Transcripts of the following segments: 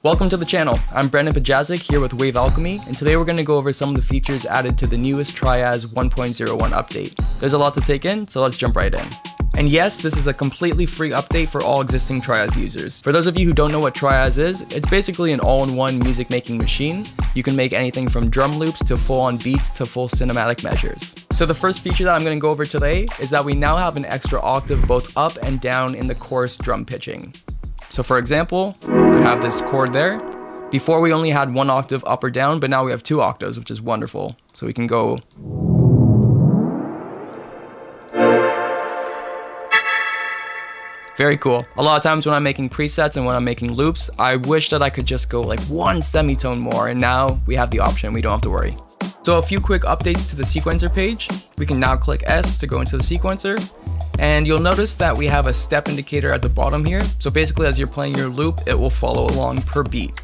Welcome to the channel. I'm Brandon Pajazic here with Wave Alchemy, and today we're going to go over some of the features added to the newest Triaz 1.01 update. There's a lot to take in, so let's jump right in. And yes, this is a completely free update for all existing Triaz users. For those of you who don't know what Triaz is, it's basically an all-in-one music making machine. You can make anything from drum loops to full-on beats to full cinematic measures. So the first feature that I'm going to go over today is that we now have an extra octave both up and down in the chorus drum pitching. So for example, we have this chord there. Before we only had one octave up or down, but now we have two octaves, which is wonderful. So we can go very cool. A lot of times when I'm making presets and when I'm making loops, I wish that I could just go like one semitone more, and now we have the option, we don't have to worry. So a few quick updates to the sequencer page. We can now click S to go into the sequencer, and you'll notice that we have a step indicator at the bottom here. So basically as you're playing your loop, it will follow along per beat.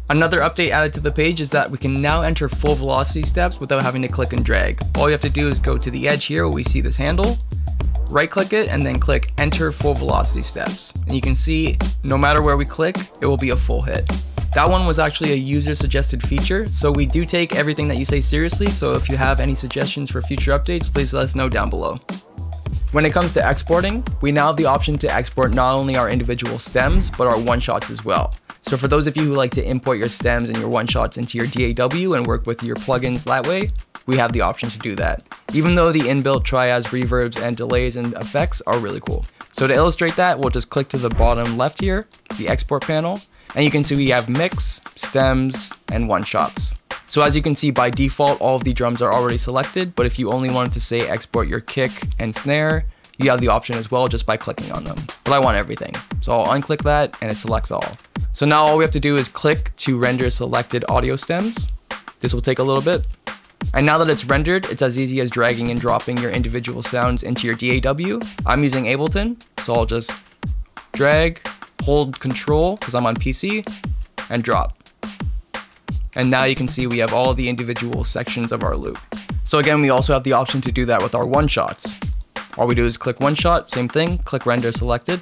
Another update added to the page is that we can now enter full velocity steps without having to click and drag. All you have to do is go to the edge here where we see this handle, right click it, and then click enter full velocity steps. And you can see no matter where we click, it will be a full hit. That one was actually a user suggested feature, so we do take everything that you say seriously, so if you have any suggestions for future updates, please let us know down below. When it comes to exporting, we now have the option to export not only our individual stems, but our one-shots as well. So for those of you who like to import your stems and your one-shots into your DAW and work with your plugins that way, we have the option to do that. Even though the inbuilt Triaz reverbs and delays and effects are really cool. So to illustrate that, we'll just click to the bottom left here, the export panel, and you can see we have mix, stems, and one-shots. So as you can see, by default, all of the drums are already selected, but if you only wanted to say export your kick and snare, you have the option as well just by clicking on them. But I want everything. So I'll unclick that and it selects all. So now all we have to do is click to render selected audio stems. This will take a little bit. And now that it's rendered, it's as easy as dragging and dropping your individual sounds into your DAW. I'm using Ableton, so I'll just drag, hold control, because I'm on PC, and drop. And now you can see we have all the individual sections of our loop. So again, we also have the option to do that with our one-shots. All we do is click one shot, same thing, click render selected,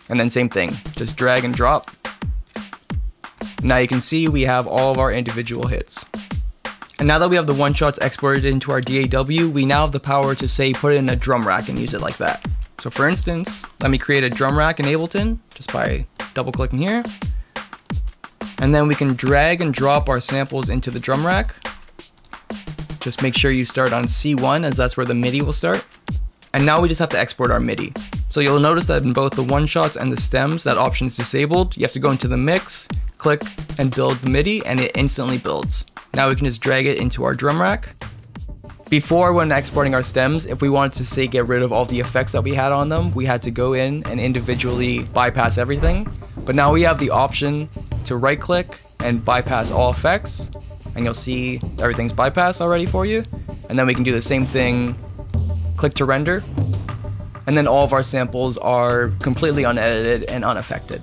and then same thing, just drag and drop. Now you can see we have all of our individual hits. And now that we have the one-shots exported into our DAW, we now have the power to say put it in a drum rack and use it like that. So for instance, let me create a drum rack in Ableton just by double clicking here. And then we can drag and drop our samples into the drum rack. Just make sure you start on C1 as that's where the MIDI will start. And now we just have to export our MIDI. So you'll notice that in both the one-shots and the stems, that option is disabled. You have to go into the mix, click and build the MIDI, and it instantly builds. Now we can just drag it into our drum rack. Before, when exporting our stems, if we wanted to say get rid of all the effects that we had on them, we had to go in and individually bypass everything. But now we have the option to right click and bypass all effects, and you'll see everything's bypassed already for you. And then we can do the same thing, click to render, and then all of our samples are completely unedited and unaffected.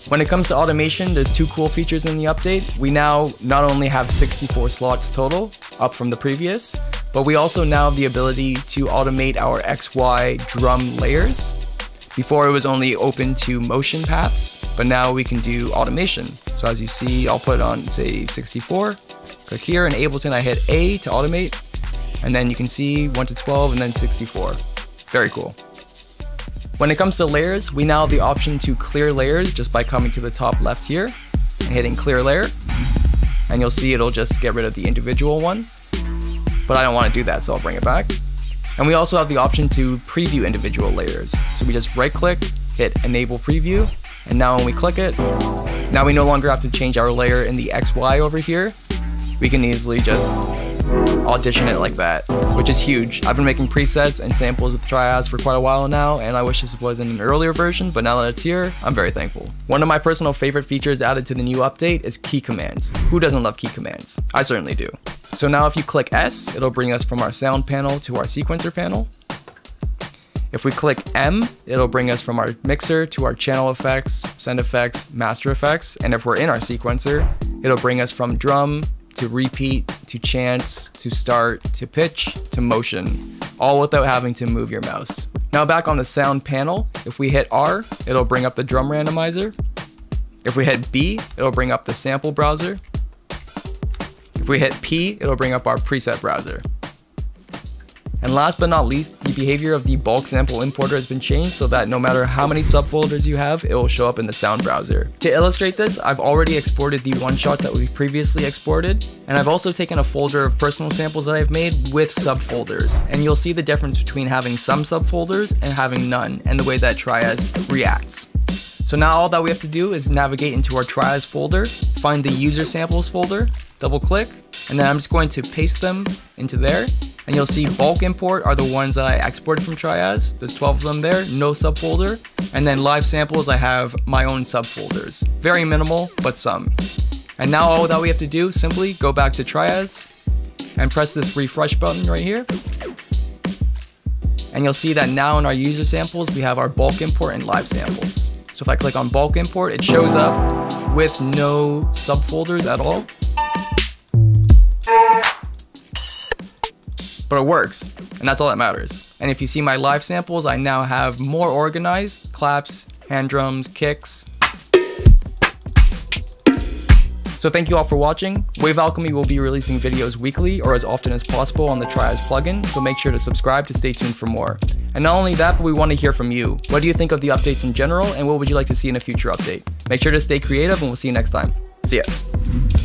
When it comes to automation, there's two cool features in the update. We now not only have 64 slots total, up from the previous, but we also now have the ability to automate our XY drum layers. Before it was only open to motion paths, but now we can do automation. So as you see, I'll put on say 64, click here in Ableton, I hit A to automate, and then you can see 1 to 12 and then 64. Very cool. When it comes to layers, we now have the option to clear layers just by coming to the top left here and hitting clear layer. And you'll see it'll just get rid of the individual one. But I don't want to do that, so I'll bring it back. And we also have the option to preview individual layers. So we just right click, hit enable preview, and now when we click it, now we no longer have to change our layer in the XY over here. We can easily just audition it like that, which is huge. I've been making presets and samples with Triaz for quite a while now, and I wish this was in an earlier version, but now that it's here, I'm very thankful. One of my personal favorite features added to the new update is key commands. Who doesn't love key commands? I certainly do. So now if you click S, it'll bring us from our sound panel to our sequencer panel. If we click M, it'll bring us from our mixer to our channel effects, send effects, master effects, and if we're in our sequencer, it'll bring us from drum to repeat, to chants, to start, to pitch, to motion, all without having to move your mouse. Now back on the sound panel, if we hit R, it'll bring up the drum randomizer. If we hit B, it'll bring up the sample browser. If we hit P, it'll bring up our preset browser. And last but not least, the behavior of the bulk sample importer has been changed so that no matter how many subfolders you have, it will show up in the sound browser. To illustrate this, I've already exported the one-shots that we previously exported, and I've also taken a folder of personal samples that I've made with subfolders. And you'll see the difference between having some subfolders and having none, and the way that Triaz reacts. So now all that we have to do is navigate into our Triaz folder, find the user samples folder, double click, and then I'm just going to paste them into there. And you'll see bulk import are the ones that I exported from Triaz. There's 12 of them there, no subfolder. And then live samples, I have my own subfolders. Very minimal, but some. And now all that we have to do, simply go back to Triaz and press this refresh button right here. And you'll see that now in our user samples, we have our bulk import and live samples. So if I click on bulk import, it shows up with no subfolders at all. But it works, and that's all that matters. And if you see my live samples, I now have more organized claps, hand drums, kicks. So thank you all for watching. Wave Alchemy will be releasing videos weekly or as often as possible on the Triaz plugin, so make sure to subscribe to stay tuned for more. And not only that, but we want to hear from you. What do you think of the updates in general, and what would you like to see in a future update? Make sure to stay creative, and we'll see you next time. See ya.